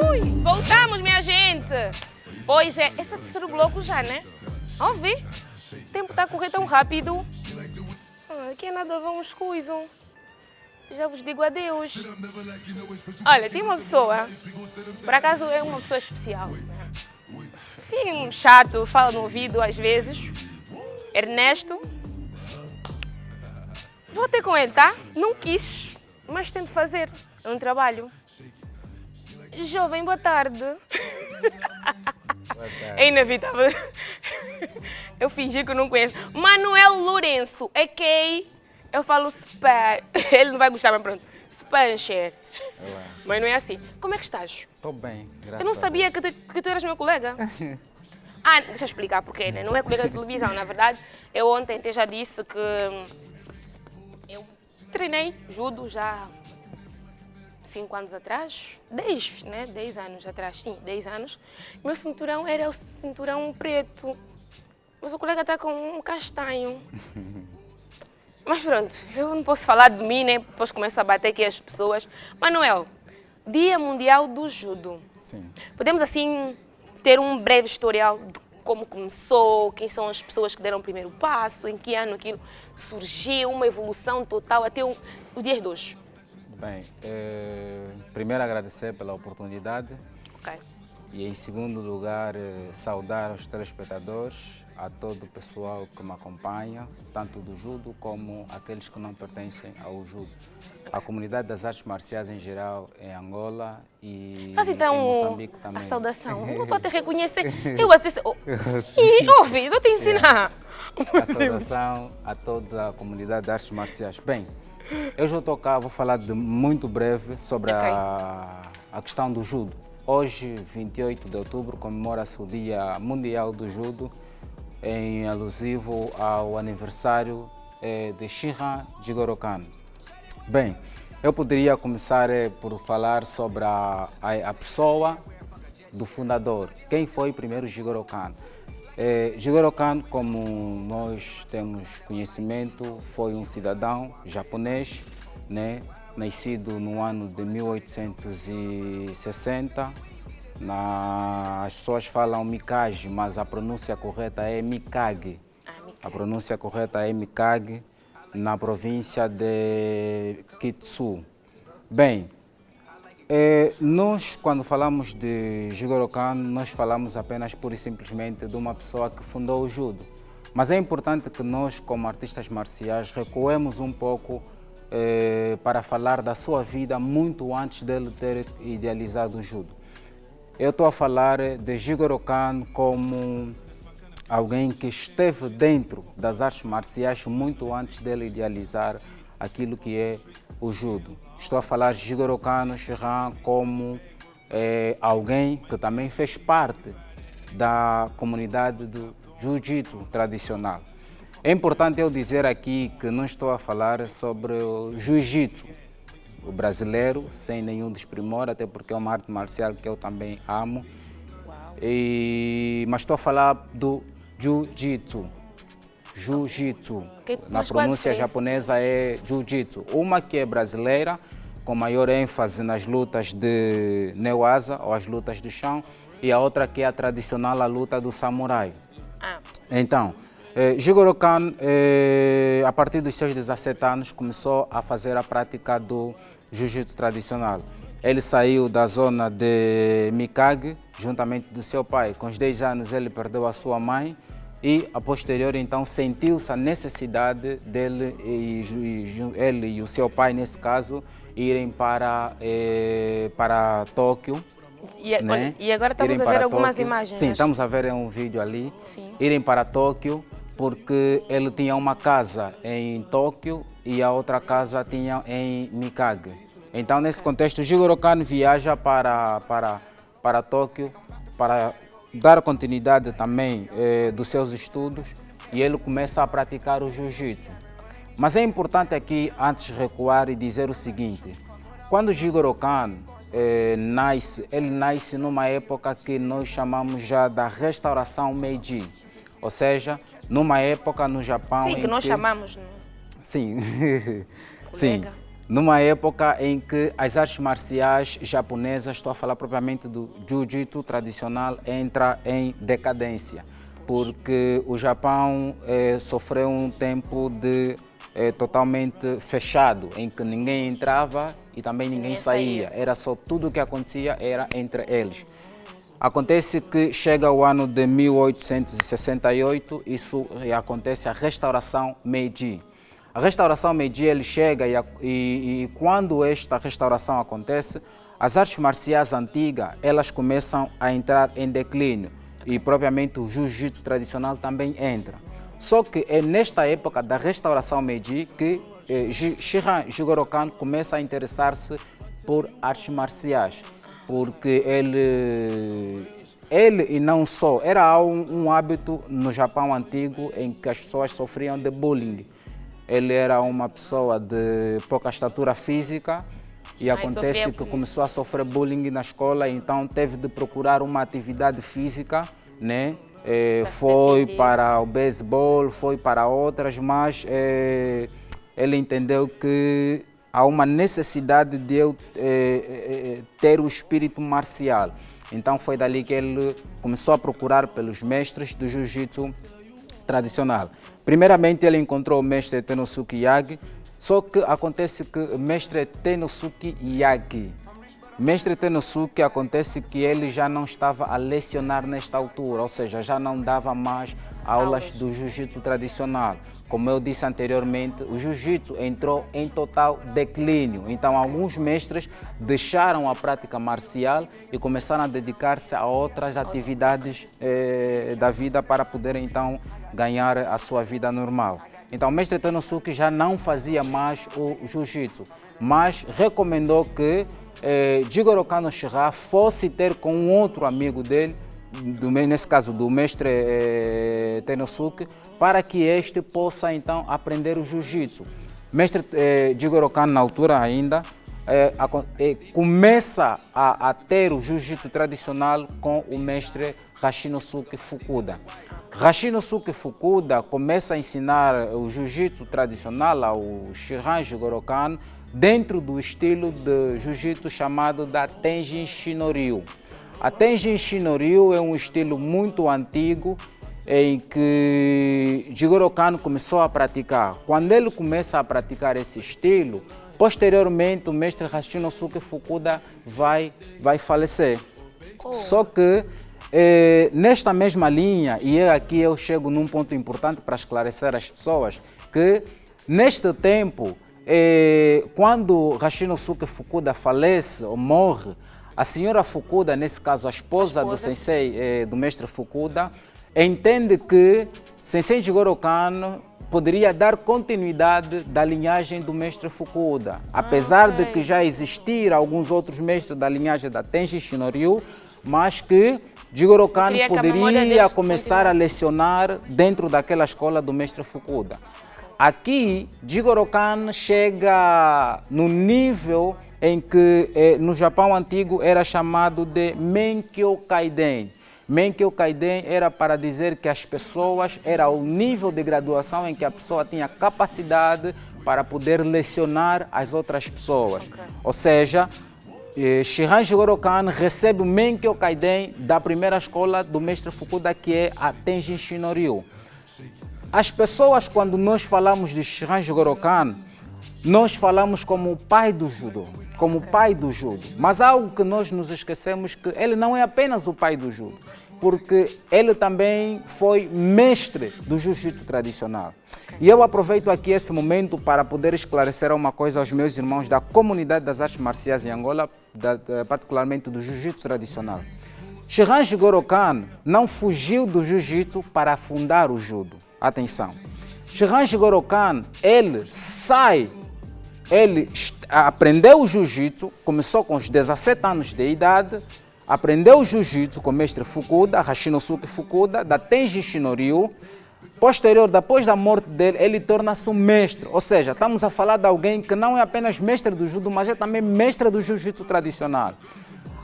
Ui, voltamos, minha gente! Pois é, esse é o terceiro bloco já, né? Ouvi? O tempo está a correr tão rápido. Aqui é nada, vamos coisam. Já vos digo adeus. Olha, tem uma pessoa, por acaso é uma pessoa especial. Sim, chato, fala no ouvido às vezes. Ernesto. Vou ter com ele, tá? Não quis, mas tento fazer. É um trabalho. Jovem, boa tarde. É inevitável. Eu fingi que não conheço. Manuel Lourenço, a.k.a. eu falo Span. Ele não vai gostar, mas pronto. Spancher. Mas não é assim. Como é que estás? Estou bem, graças a Deus. Eu não sabia que tu eras meu colega. Deixa eu explicar porquê, né? Não é colega de televisão, na verdade. Eu ontem até já disse que eu treinei judo já 5 anos atrás, 10, né? 10 anos atrás, sim, 10 anos. Meu cinturão era o cinturão preto, mas o colega está com um castanho. Mas pronto, eu não posso falar de mim, né? Depois começo a bater aqui as pessoas. Manuel, Dia Mundial do Judo. Sim. Podemos assim ter um breve historial de como começou, quem são as pessoas que deram o primeiro passo, em que ano aquilo surgiu, uma evolução total até o dia de hoje. Bem, primeiro agradecer pela oportunidade. Ok. E em segundo lugar, saudar os telespectadores, a todo o pessoal que me acompanha, tanto do judo como aqueles que não pertencem ao judo. A comunidade das artes marciais em geral em Angola e Faz então em Moçambique também. a saudação. Não estou a te reconhecer. Eu até... sim, ouvi, vou te ensinar. A saudação a toda a comunidade de artes marciais. Bem, eu já estou cá, vou falar de muito breve sobre a questão do judo. Hoje, 28 de outubro, comemora-se o Dia Mundial do Judo, em alusivo ao aniversário de Shihan Jigoro Kano. Bem, eu poderia começar por falar sobre a pessoa do fundador. Quem foi primeiro Jigoro Kano? Jigoro Kano, como nós temos conhecimento, foi um cidadão japonês, né? Nascido no ano de 1860. As pessoas falam Mikage, mas a pronúncia correta é Mikage. A pronúncia correta é Mikage, na província de Kitsu. Bem, nós, quando falamos de Jigoro Kano, nós falamos apenas pura e simplesmente de uma pessoa que fundou o judo. Mas é importante que nós, como artistas marciais, recuemos um pouco para falar da sua vida muito antes dele ter idealizado o judo. Eu estou a falar de Jigoro Kano como alguém que esteve dentro das artes marciais muito antes dele idealizar aquilo que é o judo. Estou a falar de Jigoro Kano Shihan como alguém que também fez parte da comunidade do jiu-jitsu tradicional. É importante eu dizer aqui que não estou a falar sobre o jiu-jitsu, o brasileiro, sem nenhum desprimor, até porque é uma arte marcial que eu também amo. Mas estou a falar do jiu-jitsu. Jiu-jitsu. Na pronúncia japonesa é jiu-jitsu. Uma que é brasileira, com maior ênfase nas lutas de Newaza, ou as lutas do chão, e a outra que é a tradicional, a luta do samurai. Então, Jigoro Kano, a partir dos seus 17 anos, começou a fazer a prática do jiu-jitsu tradicional. Ele saiu da zona de Mikage, juntamente do seu pai. Com os 10 anos, ele perdeu a sua mãe e, a posterior, então, sentiu-se a necessidade dele, ele e o seu pai, nesse caso, irem para Tóquio. Né? E agora estamos a ver algumas imagens. Sim, estamos a ver um vídeo ali. Sim. Irem para Tóquio, porque ele tinha uma casa em Tóquio e a outra casa tinha em Mikage. Então, nesse contexto, Jigoro Kano viaja para Tóquio para dar continuidade também dos seus estudos e ele começa a praticar o jiu-jitsu. Mas é importante aqui, antes de recuar, e dizer o seguinte: quando Jigoro Kano ele nasce numa época que nós chamamos já da restauração Meiji, ou seja, numa época no Japão... Sim, que nós chamamos, não? Sim, sim. numa época em que as artes marciais japonesas, estou a falar propriamente do jiu-jitsu tradicional, entra em decadência, porque o Japão sofreu um tempo de totalmente fechado, em que ninguém entrava e também ninguém saía. Era só tudo o que acontecia era entre eles. Acontece que chega o ano de 1868, isso acontece a restauração Meiji. A restauração Meiji ele chega e quando esta restauração acontece, as artes marciais antigas elas começam a entrar em declínio e propriamente o jiu-jitsu tradicional também entra. Só que é nesta época da restauração Meiji que Shihan Jigoro Kano começa a interessar-se por artes marciais, porque ele e não só, era um hábito no Japão antigo em que as pessoas sofriam de bullying. Ele era uma pessoa de pouca estatura física e acontece que começou a sofrer bullying na escola, então teve de procurar uma atividade física, né? Foi para o beisebol, foi para outras, mas ele entendeu que há uma necessidade de eu ter o espírito marcial. Então foi dali que ele começou a procurar pelos mestres do jiu-jitsu tradicional. Primeiramente ele encontrou o mestre Tenosuke Yagi, só que acontece que o mestre Tenosuke Yagi, mestre Tenosuke, acontece que ele já não estava a lecionar nesta altura, ou seja, já não dava mais aulas do jiu-jitsu tradicional. Como eu disse anteriormente, o jiu-jitsu entrou em total declínio. Então, alguns mestres deixaram a prática marcial e começaram a dedicar-se a outras atividades da vida para poderem, então, ganhar a sua vida normal. Então, o mestre Tenosuke já não fazia mais o jiu-jitsu, mas recomendou que Jigoro Kano Shihan fosse ter com um outro amigo dele, nesse caso do mestre Tenosuke, para que este possa então aprender o jiu-jitsu. Mestre Jigoro Kano, na altura ainda, começa a ter o jiu-jitsu tradicional com o mestre Hashinosuke Fukuda. Hashinosuke Fukuda começa a ensinar o jiu-jitsu tradicional ao Shihan Jigoro Kano dentro do estilo de jiu-jitsu chamado da Tenjin Shinoryu. A Tenjin Shinoryu é um estilo muito antigo em que Jigoro Kano começou a praticar. Quando ele começa a praticar esse estilo, posteriormente o mestre Hashinosuke Fukuda vai falecer. Só que nesta mesma linha, e aqui eu chego num ponto importante para esclarecer as pessoas, que neste tempo, quando Hashinosuke Fukuda falece ou morre, a senhora Fukuda, nesse caso a esposa do sensei, do mestre Fukuda, entende que sensei Jigoro Kano poderia dar continuidade da linhagem do mestre Fukuda. Apesar de que já existir alguns outros mestres da linhagem da Tenjin Shinoryu, mas que Jigoro Kano poderia começar a lecionar dentro daquela escola do mestre Fukuda. Aqui, Jigoro Kano chega no nível em que no Japão antigo era chamado de Menkyo Kaiden. Menkyo Kaiden era para dizer que as pessoas, era o nível de graduação em que a pessoa tinha capacidade para poder lecionar as outras pessoas. Ou seja, Shihan Jigoro Kano recebe o Menkyo Kaiden da primeira escola do mestre Fukuda, que é a Tenjin Shinoryu. As pessoas, quando nós falamos de Shihan Jigoro Kano, nós falamos como o pai do judô, como o pai do judo. Mas algo que nós nos esquecemos, que ele não é apenas o pai do judo, porque ele também foi mestre do jiu-jitsu tradicional. E eu aproveito aqui esse momento para poder esclarecer uma coisa aos meus irmãos da comunidade das artes marciais em Angola, particularmente do jiu-jitsu tradicional. Shihan Jigoro Kano não fugiu do jiu-jitsu para fundar o judo. Atenção. Shihan Jigoro Kano, ele aprendeu o jiu-jitsu, começou com os 17 anos de idade, aprendeu o jiu-jitsu com o mestre Fukuda, Hashinosuke Fukuda, da Tenjin Shinoryu. Depois da morte dele, ele torna-se um mestre. Ou seja, estamos a falar de alguém que não é apenas mestre do judo, mas é também mestre do jiu-jitsu tradicional.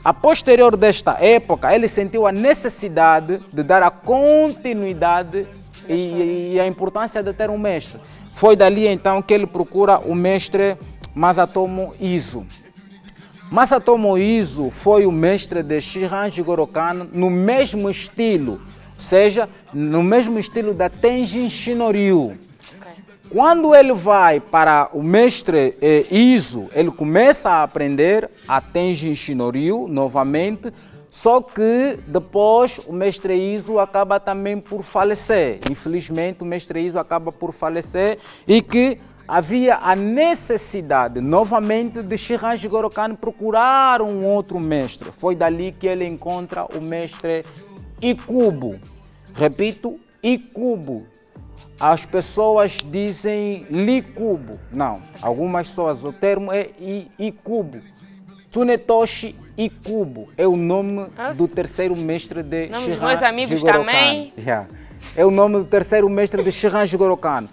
A posterior desta época, ele sentiu a necessidade de dar a continuidade e a importância de ter um mestre. Foi dali então que ele procura o mestre Masatomo Iso. Masatomo Iso foi o mestre de Shihan Jigoro Kano no mesmo estilo, ou seja, no mesmo estilo da Tenjin Shinryu. Quando ele vai para o mestre Iso, ele começa a aprender a Tenjin Shinryu novamente, só que depois o mestre Iso acaba também por falecer. Infelizmente o mestre Iso acaba por falecer e que havia a necessidade novamente de Shihan Jigoro Kano procurar um outro mestre. Foi dali que ele encontra o mestre Ikubo. Repito, Ikubo. As pessoas dizem Likubo. Não, algumas pessoas, o termo é Ikubo. Tsunetoshi Ikubo é o nome do terceiro mestre de Nome Shihan dos meus amigos Jigoro também. Kano. Yeah. É o nome do terceiro mestre de Shihan Jigoro Kano.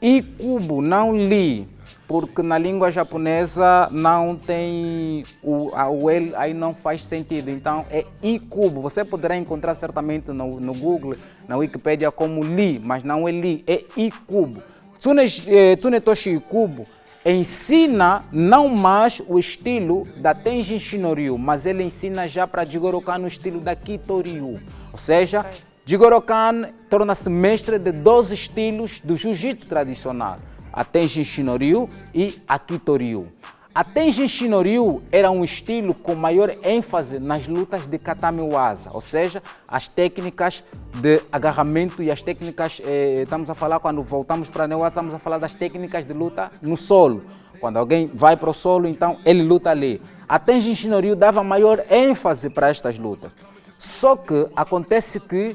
Ikubo, não li, porque na língua japonesa não tem o L, aí não faz sentido. Então é Ikubo. Você poderá encontrar certamente no Google, na Wikipedia como li, mas não é li, é Ikubo. Tsunetoshi Ikubo ensina não mais o estilo da Tenjin Shinryu, mas ele ensina já para Jigoro Kano o estilo da Kitoryu. Ou seja, Jigoro Kano torna-se mestre de 2 estilos do jiu-jitsu tradicional, a Tenjin Shinryu e a Kitoryu. A Tenjin Shinryu era um estilo com maior ênfase nas lutas de Katame Waza, ou seja, as técnicas de agarramento e as técnicas, estamos a falar, quando voltamos para a Newaza, estamos a falar das técnicas de luta no solo. Quando alguém vai para o solo, então ele luta ali. A Tenjin Shinryu dava maior ênfase para estas lutas. Só que acontece que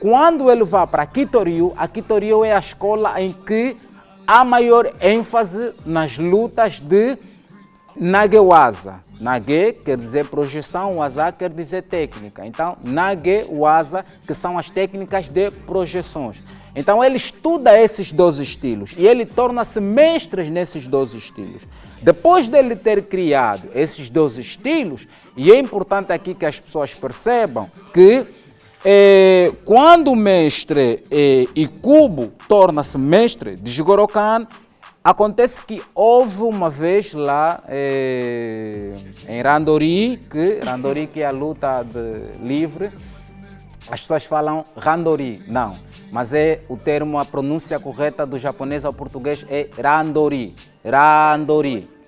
quando ele vai para a Kitoryu é a escola em que há maior ênfase nas lutas de Nage-Waza. Nage quer dizer projeção, Waza quer dizer técnica. Então, Nage-Waza, que são as técnicas de projeções. Então, ele estuda esses 2 estilos e ele torna-se mestre nesses 2 estilos. Depois dele ter criado esses 2 estilos, e é importante aqui que as pessoas percebam que quando o mestre Ikubo torna-se mestre de Jigoro Kano, acontece que houve uma vez lá em Randori, que é a luta livre, as pessoas falam Randori, não, mas é o termo, a pronúncia correta do japonês ao português é Randori, Randori.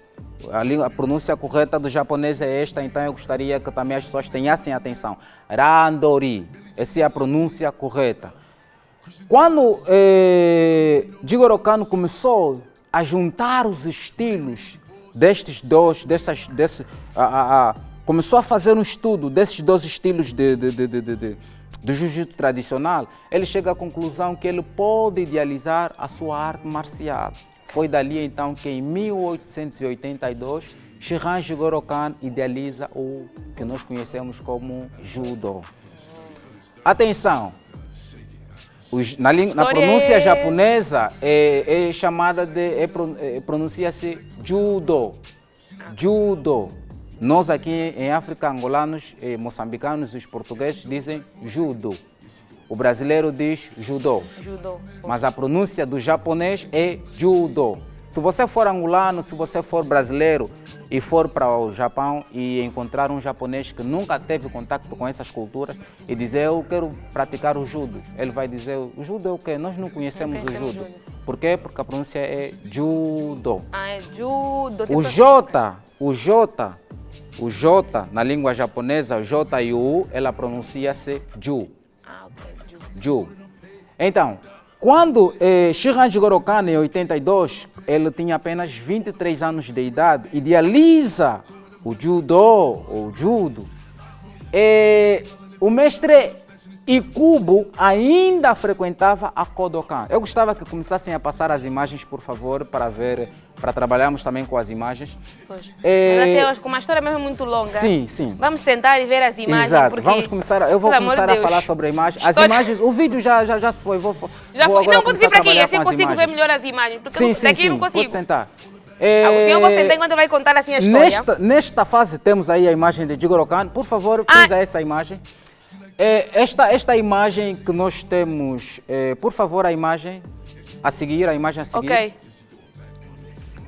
A pronúncia correta do japonês é esta, então eu gostaria que também as pessoas tenhassem atenção. Randori, essa é a pronúncia correta. Quando Jigoro Kano começou a juntar os estilos destes 2, começou a fazer um estudo desses 2 estilos do jiu-jitsu tradicional, ele chega à conclusão que ele pode idealizar a sua arte marcial. Foi dali então que em 1882, Shihan Jigoro Kano idealiza o que nós conhecemos como Judo. Atenção! Na pronúncia japonesa é chamada de, pronuncia-se Judo. Judo. Nós aqui em África, angolanos, moçambicanos e os portugueses dizem Judo. O brasileiro diz Judô. Judô. Mas a pronúncia do japonês é Judo. Se você for angolano, se você for brasileiro e for para o Japão e encontrar um japonês que nunca teve contato com essas culturas e dizer eu quero praticar o judo, ele vai dizer o judo é o quê? Nós não conhecemos o judo. Por quê? Porque a pronúncia é judo. Ah, é judo. O J na língua japonesa, o J e o U, ela pronuncia-se Ju. Ah, ok. Ju. Então, quando Shihan Jigoro Kano, em 82, ele tinha apenas 23 anos de idade, idealiza o Judo, ou Judo. O mestre Ikubo ainda frequentava a Kodokan. Eu gostava que começassem a passar as imagens, por favor, para ver, para trabalharmos também com as imagens. Pois. Mas até hoje, como a história mesmo é muito longa, sim, sim. Vamos sentar e ver as imagens. Exato. Porque, vamos começar, eu vou começar a falar sobre a imagem. As imagens, o vídeo já se foi. Já foi. Não, pode vir para aqui, assim eu consigo imagens. ver melhor as imagens. Porque Sim, daqui eu não consigo. Pode sentar. O senhor vai sentar enquanto vai contar assim a história. Nesta fase temos aí a imagem de Jigoro Kano. Por favor, frisa essa imagem. Esta imagem que nós temos, por favor, a imagem a seguir, Ok.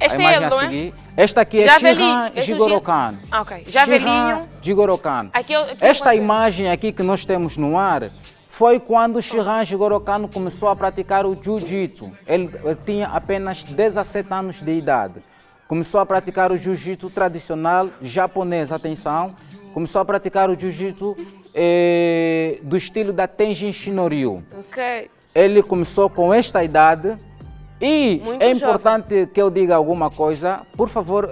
Este a imagem é ele, a não é? seguir. Esta aqui é Javelin, Shihan esse Jigoro Khan. Ah, ok. Javelinho. Jigoro Khan. Aqui Esta pode ser. imagem aqui que nós temos no ar foi quando Shihan Jigoro Khan começou a praticar o Jiu-Jitsu. Ele tinha apenas 17 anos de idade. Começou a praticar o Jiu-Jitsu tradicional japonês, atenção. Começou a praticar o Jiu-Jitsu do estilo da Tenjin Shinoryu. Ok. Ele começou com esta idade e Muito é importante que eu diga alguma coisa. Por favor,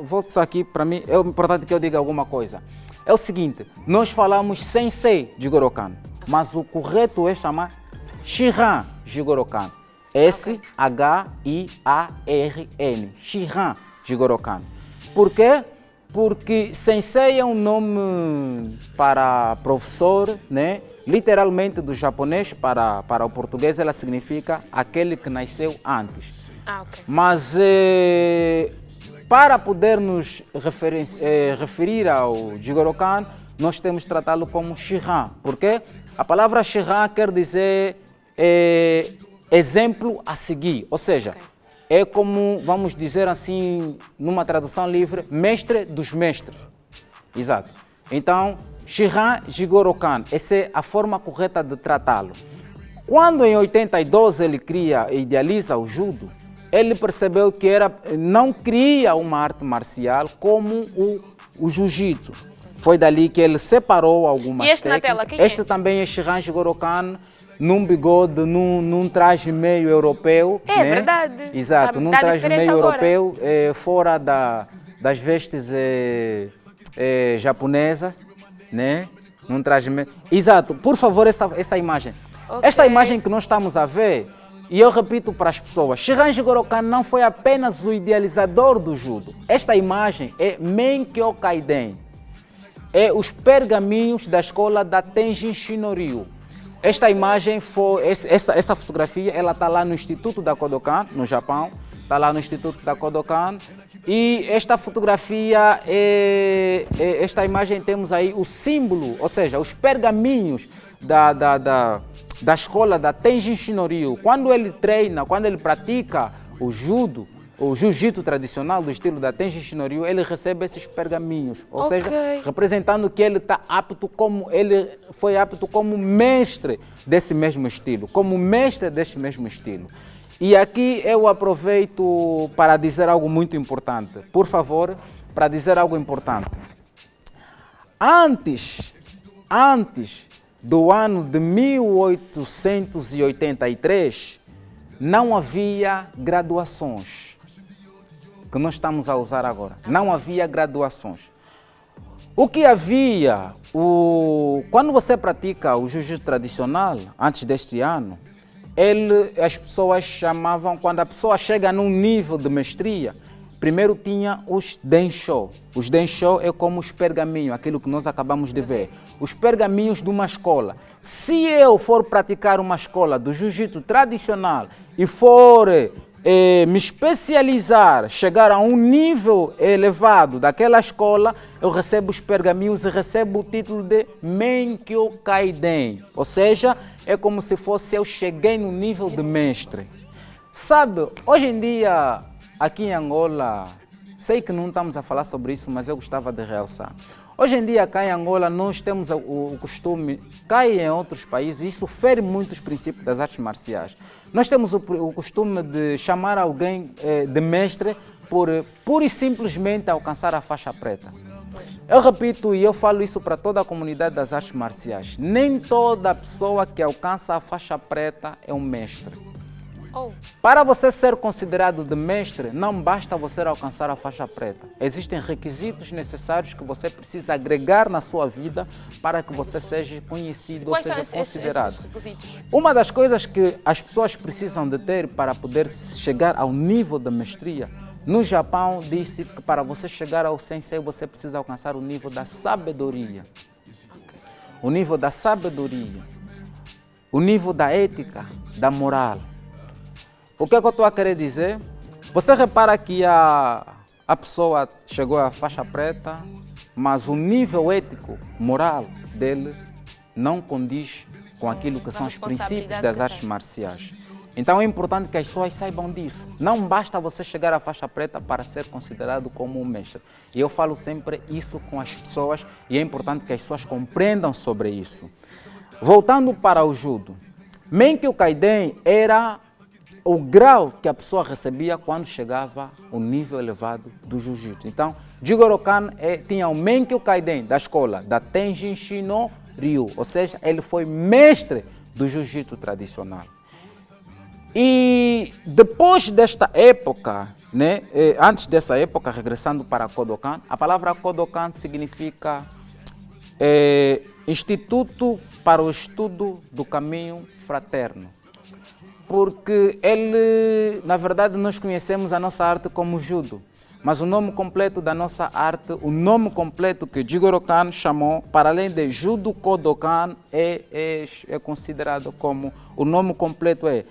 volte só aqui para mim. É importante que eu diga alguma coisa. É o seguinte, nós falamos Sensei Jigoro Khan, mas o correto é chamar Shihan Jigoro Khan. S-H-I-A-R-N. Shihan Jigoro Khan. Por quê? Porque Sensei é um nome para professor, né? Literalmente do japonês para o português ela significa aquele que nasceu antes. Ah, ok. Mas para poder nos referir ao Jigoro Khan, nós temos de tratá-lo como Shihan. Porque a palavra Shihan quer dizer exemplo a seguir, ou seja, Ok. é como, vamos dizer assim, numa tradução livre, mestre dos mestres. Exato. Então, Shihan Jigoro Khan, essa é a forma correta de tratá-lo. Quando em 82 ele idealiza o judo, ele percebeu que não cria uma arte marcial como o jiu-jitsu. Foi dali que ele separou algumas E este na técnicas. tela, quem é? Este também é Shihan Jigoro Khan, num bigode, num traje meio europeu. É né? verdade. Exato, num Tá traje diferente meio agora. europeu, fora das vestes japonesas, né? Num traje meio... Exato, por favor, essa imagem. Ok. Esta imagem que nós estamos a ver, e eu repito para as pessoas, Shihan Jigoro Khan não foi apenas o idealizador do judo. Esta imagem é Menkyo Kaiden. É os pergaminhos da escola da Tenjin Shinoryu. Esta imagem essa fotografia, ela está lá no Instituto da Kodokan, no Japão. Está lá no Instituto da Kodokan. E esta fotografia, esta imagem temos aí o símbolo, ou seja, os pergaminhos da escola da Tenjin Shinoryu. Quando ele treina, quando ele pratica o judo, o jiu-jitsu tradicional do estilo da Tenjin Shinoryu, ele recebe esses pergaminhos, ou Ok. seja, representando que ele foi apto como mestre desse mesmo estilo, E aqui eu aproveito para dizer algo muito importante. Por favor, para dizer algo importante. Antes do ano de 1883, não havia graduações que nós estamos a usar agora. Não havia graduações. O que havia, quando você pratica o jiu-jitsu tradicional, antes deste ano, as pessoas chamavam, quando a pessoa chega num nível de mestria, primeiro tinha os densho. Os densho é como os pergaminhos, aquilo que nós acabamos de ver. Os pergaminhos de uma escola. Se eu for praticar uma escola do jiu-jitsu tradicional e for me especializar, chegar a um nível elevado daquela escola, eu recebo os pergaminhos e recebo o título de Menkyo Kaiden. Ou seja, é como se fosse eu cheguei no nível de mestre. Sabe, hoje em dia, aqui em Angola, sei que não estamos a falar sobre isso, mas eu gostava de realçar. Hoje em dia, cá em Angola, nós temos o costume, cá e em outros países, isso fere muito os princípios das artes marciais. Nós temos o costume de chamar alguém de mestre por pura e simplesmente alcançar a faixa preta. Eu repito e eu falo isso para toda a comunidade das artes marciais. Nem toda pessoa que alcança a faixa preta é um mestre. Oh. Para você ser considerado de mestre, não basta você alcançar a faixa preta. Existem requisitos necessários que você precisa agregar na sua vida para que você seja conhecido ou Quais são seja considerado. esses requisitos? Uma das coisas que as pessoas precisam de ter para poder chegar ao nível de mestria, no Japão disse que para você chegar ao sensei você precisa alcançar o nível da sabedoria. O nível da sabedoria, o nível da ética, da moral. O que é que eu estou a querer dizer? Você repara que a pessoa chegou à faixa preta, mas o nível ético, moral dele não condiz com aquilo que são os princípios das artes marciais. Então é importante que as pessoas saibam disso. Não basta você chegar à faixa preta para ser considerado como um mestre. E eu falo sempre isso com as pessoas e é importante que as pessoas compreendam sobre isso. Voltando para o judo, Menkyo Kaiden era o grau que a pessoa recebia quando chegava ao nível elevado do jiu-jitsu. Então, Jigoro Kan tinha o Menkyo Kaiden da escola da Tenjin Shino Ryu, ou seja, ele foi mestre do jiu-jitsu tradicional. E depois desta época, né, antes dessa época, regressando para Kodokan, a palavra Kodokan significa Instituto para o Estudo do Caminho Fraterno. Porque ele, na verdade, nós conhecemos a nossa arte como judo, mas o nome completo da nossa arte, o nome completo que Jigoro Kan chamou, para além de Judo Kodokan, é considerado como, o nome completo é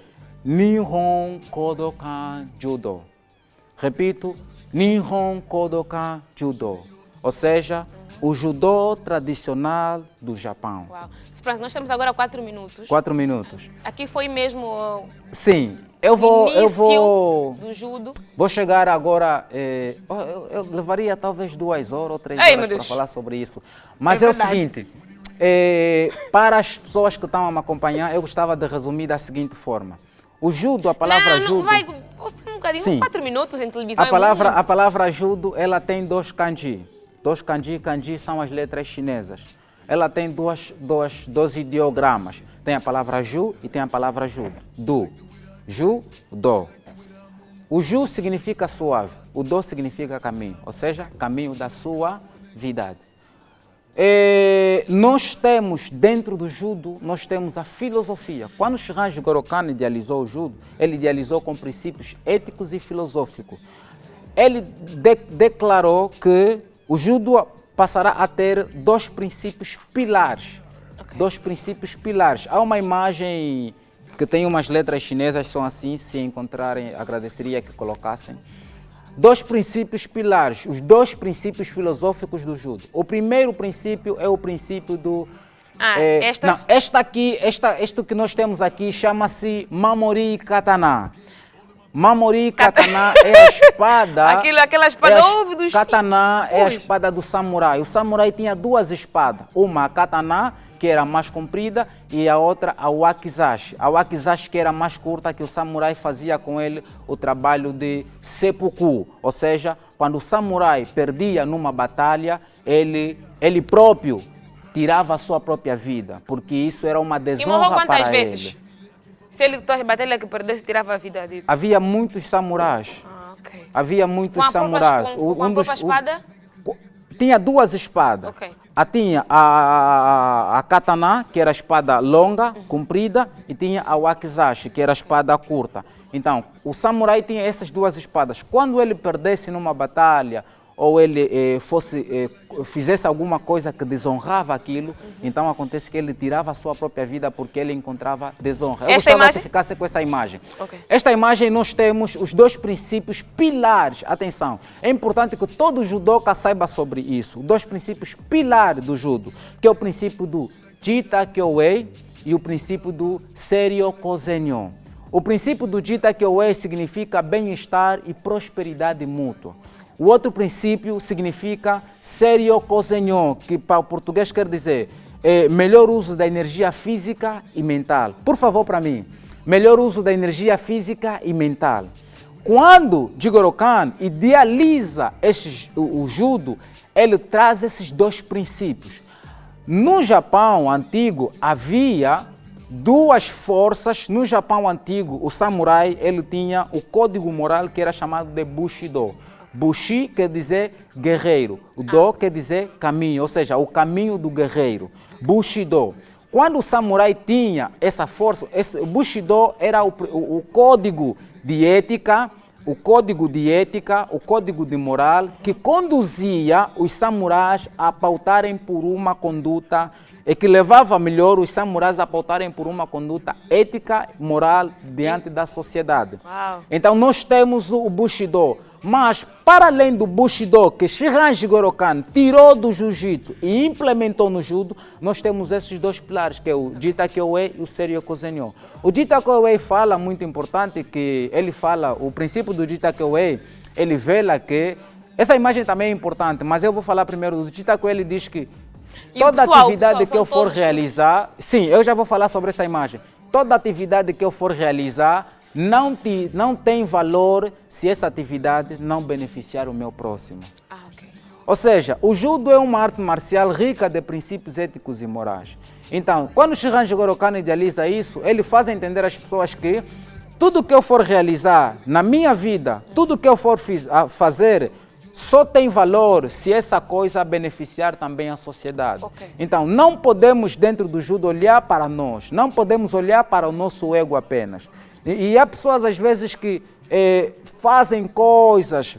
Nihon Kodokan Judo. Repito, Nihon Kodokan Judo, ou seja, o judô tradicional do Japão. Uau. Nós temos agora 4 minutos. 4 minutos. Aqui foi mesmo Sim, eu vou do judo. Vou chegar agora, eu levaria talvez 2 horas ou 3 horas para falar sobre isso. Mas é o seguinte, para as pessoas que estão a me acompanhar, eu gostava de resumir da seguinte forma. O judo, a palavra judo... Vai um bocadinho, sim, 4 minutos em televisão. A palavra judo, ela tem 2 kanji. 2 kanji, kanji são as letras chinesas. Ela tem dois ideogramas. Tem a palavra ju e tem a palavra judo. Do. Ju, do. O ju significa suave, o do significa caminho, ou seja, caminho da suavidade. Nós temos, dentro do judo, nós temos a filosofia. Quando Shihan Jigoro Kan idealizou o judo, ele idealizou com princípios éticos e filosóficos. Ele declarou que o judo passará a ter 2 princípios pilares. Okay. 2 princípios pilares. Há uma imagem que tem umas letras chinesas, são assim, se encontrarem, agradeceria que colocassem. 2 princípios pilares, os 2 princípios filosóficos do judo. O primeiro princípio é o princípio do... Isto que nós temos aqui chama-se Mamori Katana. Mamori Katana é a espada... Aquela espada dos Katana é a espada do samurai. O samurai tinha 2 espadas. Uma a katana, que era mais comprida, e a outra a wakizashi. A wakizashi, que era mais curta, que o samurai fazia com ele o trabalho de seppuku. Ou seja, quando o samurai perdia numa batalha, ele próprio tirava a sua própria vida, porque isso era uma desonra para ele. Vezes? Se ele toda a batalha que perdesse, tirava a vida dele. Havia muitos samurais. Okay. Havia muitos samurais. Com a própria espada? Tinha 2 espadas. Okay. Tinha a katana, que era a espada longa, comprida, e tinha a wakizashi, que era a espada curta. Então, o samurai tinha essas 2 espadas. Quando ele perdesse numa batalha, ou ele fizesse alguma coisa que desonrava aquilo, então acontece que ele tirava a sua própria vida porque ele encontrava desonra. Eu gostava que ficasse com essa imagem. Okay. Esta imagem nós temos os 2 princípios pilares. Atenção, é importante que todo judoka saiba sobre isso. 2 princípios pilares do judo, que é o princípio do Jita Kyoei e o princípio do Seiryo Kozenyon. O princípio do Jita Kyoei significa bem-estar e prosperidade mútua. O outro princípio significa Seiryo Kozenyon, que para o português quer dizer melhor uso da energia física e mental. Por favor, para mim, melhor uso da energia física e mental. Quando Jigoro Kan idealiza o judo, ele traz esses 2 princípios. No Japão antigo havia 2 forças. No Japão antigo, o samurai ele tinha o código moral que era chamado de Bushido. Bushi quer dizer guerreiro, o do quer dizer caminho, ou seja, o caminho do guerreiro. Bushido. Quando o samurai tinha essa força, o Bushido era o código de ética, o código de moral que conduzia os samurais a pautarem por uma conduta e que levava melhor os samurais a pautarem por uma conduta ética, moral diante da sociedade. Uau. Então nós temos o Bushido, mas para além do Bushido que Shihan Jigoro Kano tirou do Jiu-Jitsu e implementou no Judo, nós temos esses dois pilares, que é o Jita Kyoei e o Seiryo Kuzenyo. O Jita Kyoei fala, muito importante, que ele fala, o princípio do Jita Kyoei, ele vela que, essa imagem também é importante, mas eu vou falar primeiro do Jita Kyoei, ele diz que toda atividade que eu for realizar, sim, eu já vou falar sobre essa imagem. Toda atividade que eu for realizar não tem valor se essa atividade não beneficiar o meu próximo. Ok. Ou seja, o judo é uma arte marcial rica de princípios éticos e morais. Então, quando o Shihan Jigoro Kano idealiza isso, ele faz entender às pessoas que tudo que eu for realizar na minha vida, tudo que eu for fazer, só tem valor se essa coisa beneficiar também a sociedade. Okay. Então, não podemos dentro do judo olhar para nós, não podemos olhar para o nosso ego apenas. E há pessoas às vezes que fazem coisas,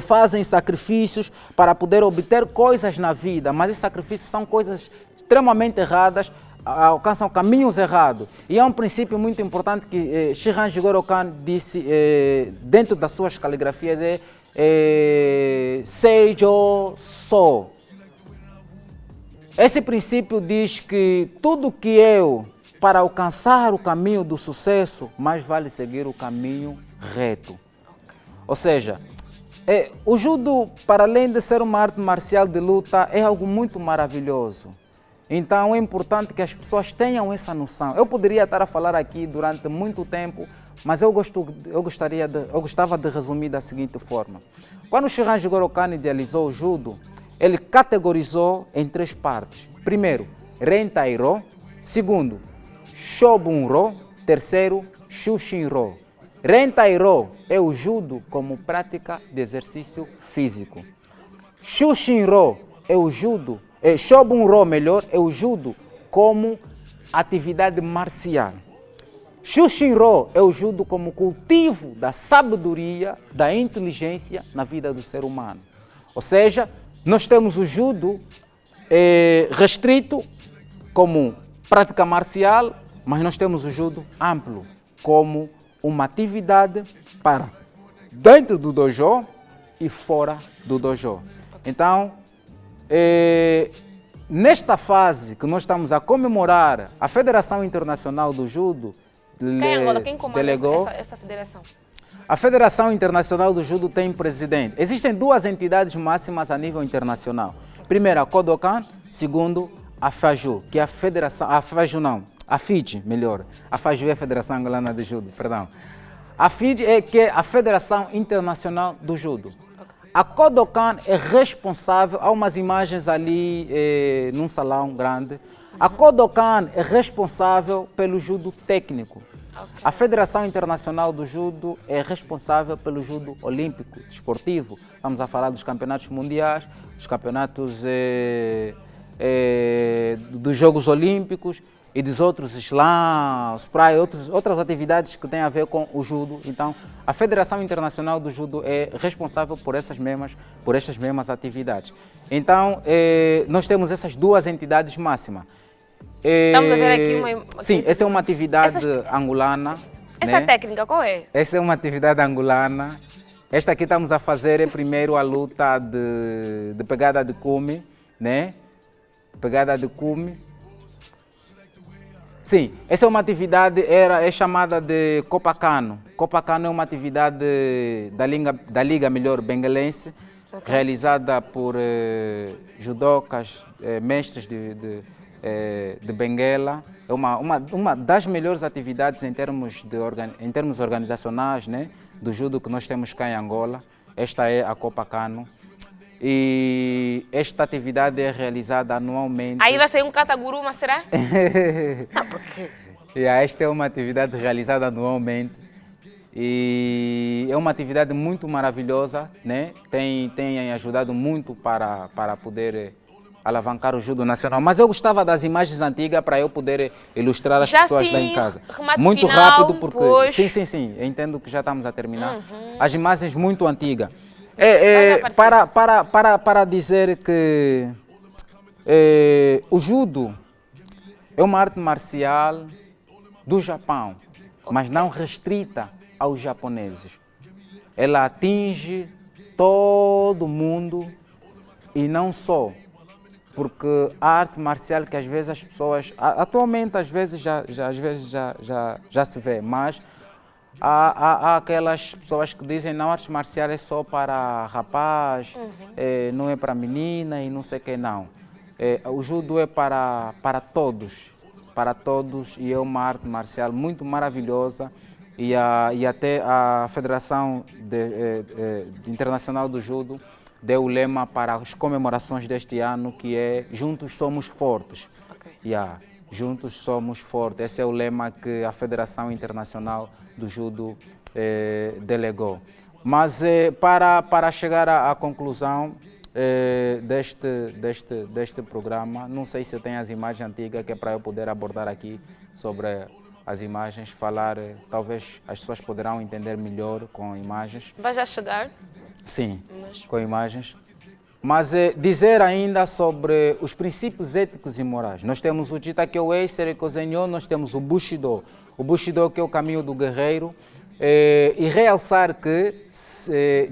fazem sacrifícios para poder obter coisas na vida, mas esses sacrifícios são coisas extremamente erradas, alcançam caminhos errados. E é um princípio muito importante que Shihan Jigoro Kano disse dentro das suas caligrafias, Seijo So. Esse princípio diz que tudo que para alcançar o caminho do sucesso, mais vale seguir o caminho reto. Ou seja, o judo, para além de ser uma arte marcial de luta, é algo muito maravilhoso. Então é importante que as pessoas tenham essa noção. Eu poderia estar a falar aqui durante muito tempo, mas eu gostava de resumir da seguinte forma. Quando o Shihan Jigoro Kano idealizou o judo, ele categorizou em 3 partes. Primeiro, Rentai-ro. Segundo, Shobun-ro. Terceiro, Shushin-ro. Rentai-ro é o judo como prática de exercício físico. Shushin-ro é o judo, Shobun-ro melhor, é o judo como atividade marcial. Shushin-ro é o judo como cultivo da sabedoria, da inteligência na vida do ser humano. Ou seja, nós temos o judo restrito como prática marcial, mas nós temos o judo amplo como uma atividade para dentro do dojo e fora do dojo. Então, nesta fase que nós estamos a comemorar, a Federação Internacional do Judo Quem comanda essa federação? A Federação Internacional do Judo tem presidente. Existem 2 entidades máximas a nível internacional. Primeiro, a Kodokan. Segundo, a FAJU, que é a Federação... A FAJU não, a FIJI, melhor. A FAJU é a Federação Angolana de Judo, perdão. A FIJI que é a Federação Internacional do Judo. A Kodokan é responsável, há umas imagens ali num salão grande. A Kodokan é responsável pelo judo técnico. A Federação Internacional do Judo é responsável pelo judo olímpico, desportivo. Estamos a falar dos campeonatos mundiais, dos campeonatos dos Jogos Olímpicos e dos outros slams, praia, outras atividades que têm a ver com o judo. Então, a Federação Internacional do Judo é responsável por estas mesmas atividades. Então, nós temos essas 2 entidades máximas. Estamos a ver aqui uma... Sim, essa é uma atividade angolana. Essa técnica qual é? Essa é uma atividade angolana. Esta aqui estamos a fazer primeiro a luta de pegada de cume, né? Pegada de cume. Sim, essa é uma atividade, é chamada de Copacano. Copacano é uma atividade da Liga Melhor Benguelense, realizada por judocas, mestres de Benguela. É uma das melhores atividades em termos organizacionais, né, do judo que nós temos cá em Angola. Esta é a Copacano. E esta atividade é realizada anualmente. Aí vai sair um cataguruma, será? Esta é uma atividade realizada anualmente. E é uma atividade muito maravilhosa, né? Tem ajudado muito para poder alavancar o judo nacional. Mas eu gostava das imagens antigas para eu poder ilustrar as pessoas lá em casa. Muito final, rápido, porque... pois... Sim, eu entendo que já estamos a terminar. As imagens muito antigas. Para dizer que O judo é uma arte marcial do Japão, mas não restrita aos japoneses. Ela atinge todo mundo e não só, porque a arte marcial que às vezes as pessoas, atualmente às vezes já se vê, mas há aquelas pessoas que dizem não, a arte marcial é só para rapaz, não é para menina e não sei o que, não. O judo é para todos, e é uma arte marcial muito maravilhosa e até a Federação Internacional do Judo deu o lema para as comemorações deste ano, que é Juntos Somos Fortes. Ok. Juntos Somos Fortes. Esse é o lema que a Federação Internacional do Judo delegou. Mas para chegar à conclusão deste programa, não sei se tem as imagens antigas que é para eu poder abordar aqui sobre as imagens, falar, talvez as pessoas poderão entender melhor com imagens. Vai já chegar? Sim, com imagens. Mas dizer ainda sobre os princípios éticos e morais. Nós temos o Jita-Kyo-Ei, Sereiko-Zenyo, nós temos o Bushido. O Bushido que é o caminho do guerreiro. E realçar que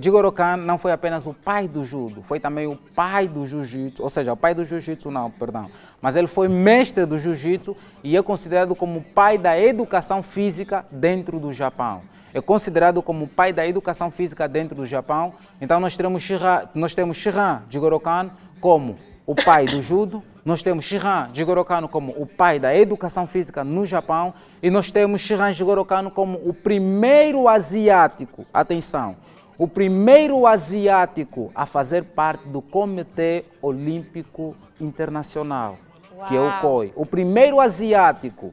Jigoro Kan não foi apenas o pai do judo, foi também o pai do jiu-jitsu, ou seja, o pai do jiu-jitsu não, perdão. Mas ele foi mestre do jiu-jitsu e é considerado como o pai da educação física dentro do Japão. É considerado como o pai da educação física dentro do Japão. Então nós temos Shihan Jigoro Kan como o pai do judo, nós temos Shihan Jigoro Kano como o pai da educação física no Japão e nós temos Shihan Jigoro Kano como o primeiro asiático, atenção, o primeiro asiático a fazer parte do Comitê Olímpico Internacional, que é o COI. O primeiro asiático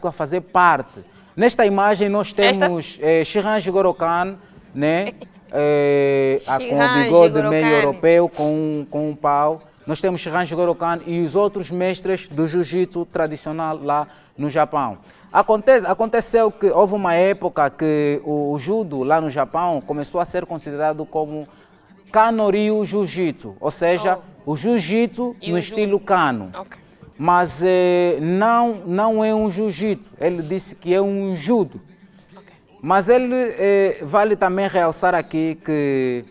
a fazer parte. Nesta imagem nós temos Shihan Jigoro Kano, né? Com o bigode meio europeu, com um pau. Nós temos Shihan Jigoro Kano e os outros mestres do jiu-jitsu tradicional lá no Japão. Aconteceu que houve uma época que o judo lá no Japão começou a ser considerado como Kano-ryu Jiu-Jitsu, ou seja, o jiu-jitsu no estilo Kano. Okay. Mas não é um jiu-jitsu, ele disse que é um judo. Mas ele vale também realçar aqui que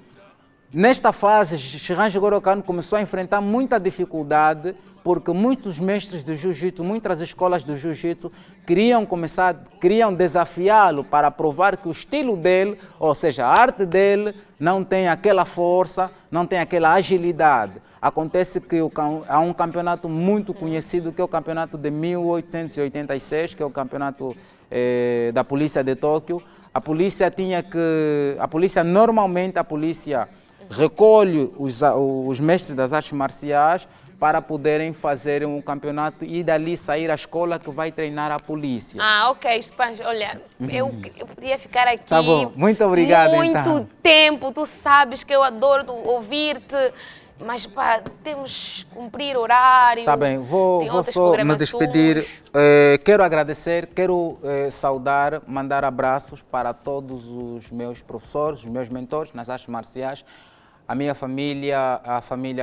nesta fase Shihan Jigoro Kano começou a enfrentar muita dificuldade porque muitos mestres do jiu-jitsu, muitas escolas do jiu-jitsu queriam desafiá-lo para provar que o estilo dele, ou seja, a arte dele, não tem aquela força, não tem aquela agilidade. Acontece que há um campeonato muito conhecido que é o campeonato de 1886, que é o campeonato da polícia de Tóquio. A polícia normalmente recolhe os mestres das artes marciais para poderem fazer um campeonato e dali sair a escola que vai treinar a polícia. Ok, Spange, olha, eu podia ficar aqui. Tá bom, muito obrigado muito tempo, tu sabes que eu adoro ouvir-te. Mas pá, temos que cumprir horário. Tá bem, vou só me despedir. Quero agradecer, quero saudar, mandar abraços para todos os meus professores, os meus mentores nas artes marciais. A minha família,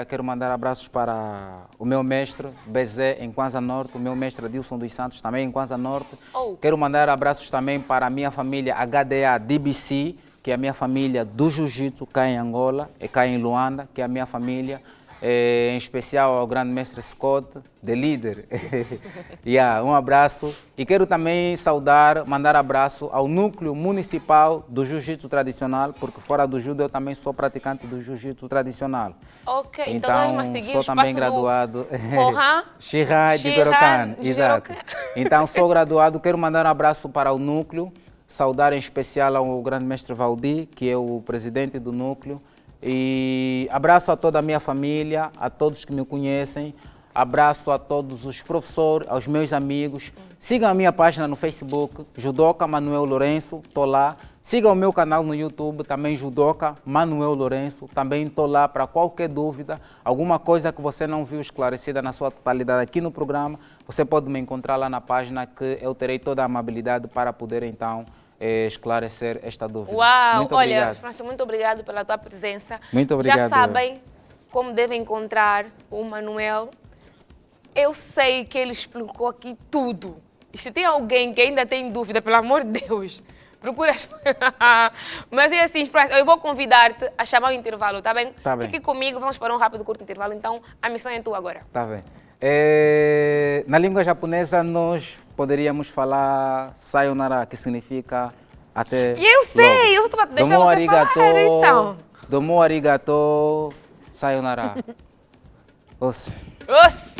quero mandar abraços para o meu mestre, Bezé, em Kwanza Norte, o meu mestre Adilson dos Santos, também em Kwanza Norte. Quero mandar abraços também para a minha família HDA DBC, que é a minha família do Jiu-Jitsu cá em Angola, e cá em Luanda, que é a minha família, em especial ao grande mestre Scott, The Leader. Um abraço. E quero também mandar abraço ao núcleo municipal do Jiu-Jitsu tradicional, porque fora do judo eu também sou praticante do Jiu-Jitsu tradicional. Ok, então vamos seguir sou também graduado. Shihan Jigoro Kano, exato. Então sou graduado, quero mandar um abraço para o núcleo. Saudar em especial ao grande mestre Valdir, que é o presidente do núcleo. E abraço a toda a minha família, a todos que me conhecem. Abraço a todos os professores, aos meus amigos. Sigam a minha página no Facebook, Judoca Manuel Lourenço, estou lá. Sigam o meu canal no YouTube, também Judoca Manuel Lourenço. Também estou lá para qualquer dúvida, alguma coisa que você não viu esclarecida na sua totalidade aqui no programa. Você pode me encontrar lá na página que eu terei toda a amabilidade para poder então esclarecer esta dúvida. Uau, muito olha, obrigado. Francisco, muito obrigado pela tua presença. Muito obrigado. Já sabem, como devem encontrar o Manuel. Eu sei que ele explicou aqui tudo. E se tem alguém que ainda tem dúvida, pelo amor de Deus, procura. Mas é assim, eu vou convidar-te a chamar o intervalo, tá bem? Tá bem. Fique comigo, vamos para um rápido curto intervalo. Então, a missão é tua agora. Tá bem. Na língua japonesa, nós poderíamos falar sayonara, que significa até E eu sei, logo. eu só estou a deixar Domo você arigato, falar, então. domo arigato, sayonara. Os. Os.